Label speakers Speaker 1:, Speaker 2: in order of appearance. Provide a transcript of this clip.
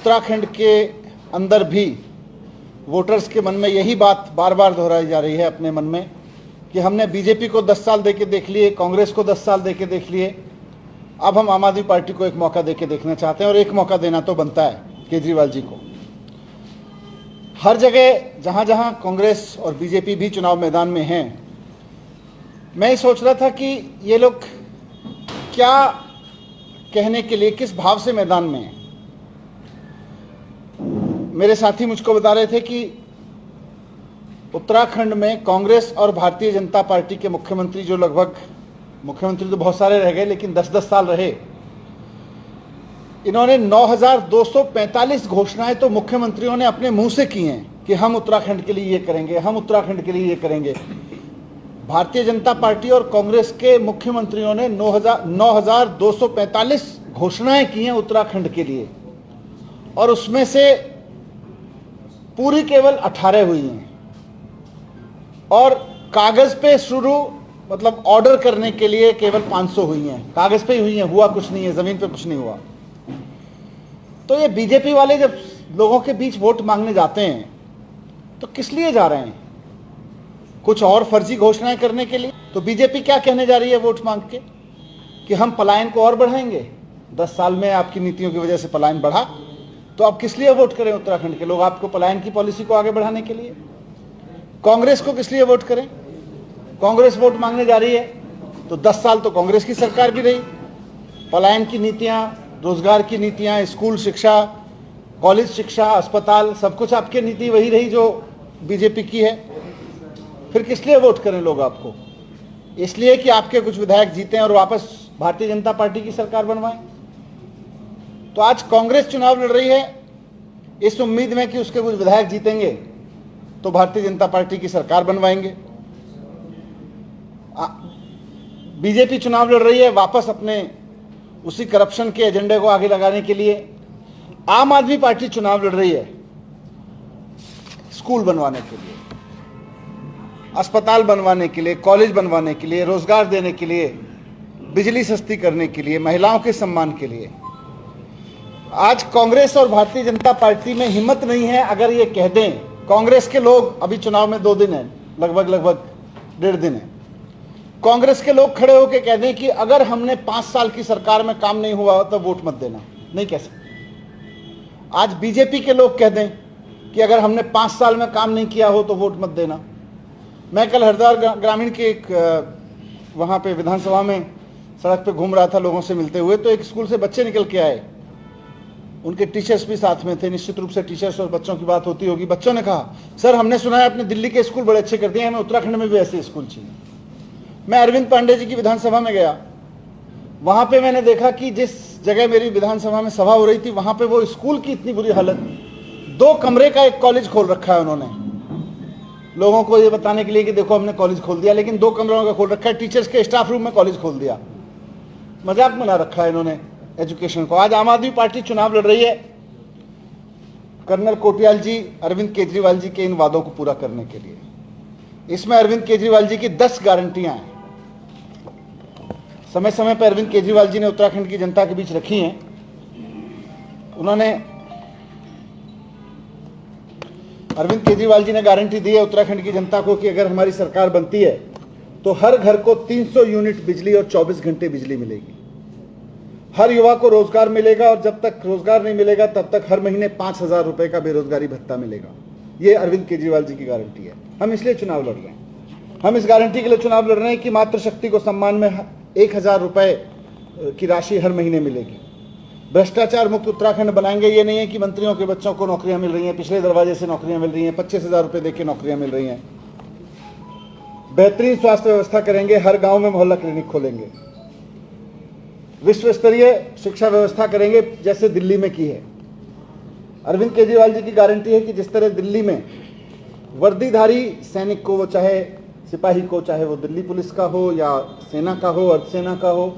Speaker 1: उत्तराखंड के अंदर भी वोटर्स के मन में यही बात बार बार दोहराई जा रही है अपने मन में कि हमने बीजेपी को 10 साल देके देख लिए, कांग्रेस को 10 साल देके देख लिए, अब हम आम आदमी पार्टी को एक मौका देके देखना चाहते हैं और एक मौका देना तो बनता है केजरीवाल जी को। हर जगह जहां जहां कांग्रेस और बीजेपी भी चुनाव मैदान में हैं, मैं ये सोच रहा था कि ये लोग क्या कहने के लिए, किस भाव से मैदान में हैं। मेरे साथी मुझको बता रहे थे कि उत्तराखंड में कांग्रेस और भारतीय जनता पार्टी के मुख्यमंत्री, जो लगभग मुख्यमंत्री तो बहुत सारे रह गए लेकिन 10-10 साल रहे, इन्होंने 9,245 घोषणाएं तो मुख्यमंत्रियों ने अपने मुंह से की हैं कि हम उत्तराखंड के लिए ये करेंगे, हम उत्तराखंड के लिए ये करेंगे। भारतीय जनता पार्टी और कांग्रेस के मुख्यमंत्रियों ने 9,245 घोषणाएं की हैं उत्तराखंड के लिए, और उसमें से पूरी केवल 18 हुई हैं, और कागज पे शुरू मतलब ऑर्डर करने के लिए केवल 500 हुई हैं। कागज पे ही हुई हैं, हुआ कुछ नहीं है, जमीन पे कुछ नहीं हुआ। तो ये बीजेपी वाले जब लोगों के बीच वोट मांगने जाते हैं तो किस लिए जा रहे हैं? कुछ और फर्जी घोषणाएं करने के लिए। तो बीजेपी क्या कहने जा रही है वोट मांग के कि हम पलायन को और बढ़ाएंगे। 10 साल में आपकी नीतियों की वजह से पलायन बढ़ा, तो आप किस लिए वोट करें? उत्तराखंड के लोग आपको पलायन की पॉलिसी को आगे बढ़ाने के लिए। कांग्रेस को किस लिए वोट करें? कांग्रेस वोट मांगने जा रही है तो 10 साल तो कांग्रेस की सरकार भी रही, पलायन की नीतियां, रोजगार की नीतियां, स्कूल शिक्षा, कॉलेज शिक्षा, अस्पताल, सब कुछ आपकी नीति वही रही जो बीजेपी की है। फिर किस लिए वोट करें लोग आपको? इसलिए कि आपके कुछ विधायक जीते और वापस भारतीय जनता पार्टी की सरकार बनवाएं। तो आज कांग्रेस चुनाव लड़ रही है इस उम्मीद में कि उसके कुछ विधायक जीतेंगे तो भारतीय जनता पार्टी की सरकार बनवाएंगे। बीजेपी चुनाव लड़ रही है वापस अपने उसी करप्शन के एजेंडे को आगे लगाने के लिए। आम आदमी पार्टी चुनाव लड़ रही है स्कूल बनवाने के लिए, अस्पताल बनवाने के लिए, कॉलेज बनवाने के लिए, रोजगार देने के लिए, बिजली सस्ती करने के लिए, महिलाओं के सम्मान के लिए। आज कांग्रेस और भारतीय जनता पार्टी में हिम्मत नहीं है अगर ये कह दें, कांग्रेस के लोग, अभी चुनाव में 2 दिन है, लगभग 1.5 दिन है, कांग्रेस के लोग खड़े होकर कह दें कि अगर हमने 5 साल की सरकार में काम नहीं हुआ तो वोट मत देना। नहीं कह सकते। आज बीजेपी के लोग कह दें कि अगर हमने 5 साल में काम नहीं किया हो तो वोट मत देना। मैं कल हरिद्वार ग्रामीण के एक वहाँ पे विधानसभा में सड़क पे घूम रहा था लोगों से मिलते हुए, तो एक स्कूल से बच्चे निकल के आए, उनके टीचर्स भी साथ में थे। निश्चित रूप से टीचर्स और बच्चों की बात होती होगी। बच्चों ने कहा, सर हमने सुना है अपने दिल्ली के स्कूल बड़े अच्छे कर दिए, हमें उत्तराखंड में भी ऐसे स्कूल चाहिए। मैं अरविंद पांडे जी की विधानसभा में गया, वहां पे मैंने देखा कि जिस जगह मेरी विधानसभा में सभा हो रही थी वहां पे वो स्कूल की इतनी बुरी हालत, 2 कमरे का एक कॉलेज खोल रखा है उन्होंने, लोगों को ये बताने के लिए कि देखो हमने कॉलेज खोल दिया, लेकिन 2 कमरों का खोल रखा है। टीचर्स के स्टाफ रूम में कॉलेज खोल दिया, मजाक बना रखा है इन्होंने एजुकेशन को। आज आम आदमी पार्टी चुनाव लड़ रही है कर्नल कोटियाल जी, अरविंद केजरीवाल जी के इन वादों को पूरा करने के लिए। इसमें अरविंद केजरीवाल जी की 10 गारंटियां हैं। समय समय पर अरविंद केजरीवाल जी ने उत्तराखंड की जनता के बीच रखी हैं। उन्होंने, अरविंद केजरीवाल जी ने गारंटी दी है उत्तराखंड की जनता को कि अगर हमारी सरकार बनती है तो हर घर को 300 यूनिट बिजली और 24 घंटे बिजली मिलेगी। हर युवा को रोजगार मिलेगा, और जब तक रोजगार नहीं मिलेगा तब तक हर महीने 5,000 रुपए का बेरोजगारी भत्ता मिलेगा। ये अरविंद केजरीवाल जी की गारंटी है। हम इसलिए चुनाव लड़ रहे हैं। हम इस गारंटी के लिए चुनाव लड़ रहे हैं कि मातृशक्ति को सम्मान में 1,000 रुपए की राशि हर महीने मिलेगी। भ्रष्टाचार मुक्त उत्तराखंड बनाएंगे। ये नहीं है कि मंत्रियों के बच्चों को नौकरियां मिल रही हैं, पिछले दरवाजे से नौकरियां मिल रही हैं, 25,000 रुपए देके नौकरियां मिल रही हैं। बेहतरीन स्वास्थ्य व्यवस्था करेंगे, हर गांव में मोहल्ला क्लिनिक खोलेंगे। विश्व स्तरीय शिक्षा व्यवस्था करेंगे जैसे दिल्ली में की है। अरविंद केजरीवाल जी की गारंटी है कि जिस तरह दिल्ली में वर्दीधारी सैनिक को, वो चाहे सिपाही को, चाहे वो दिल्ली पुलिस का हो या सेना का हो, अर्धसेना का हो,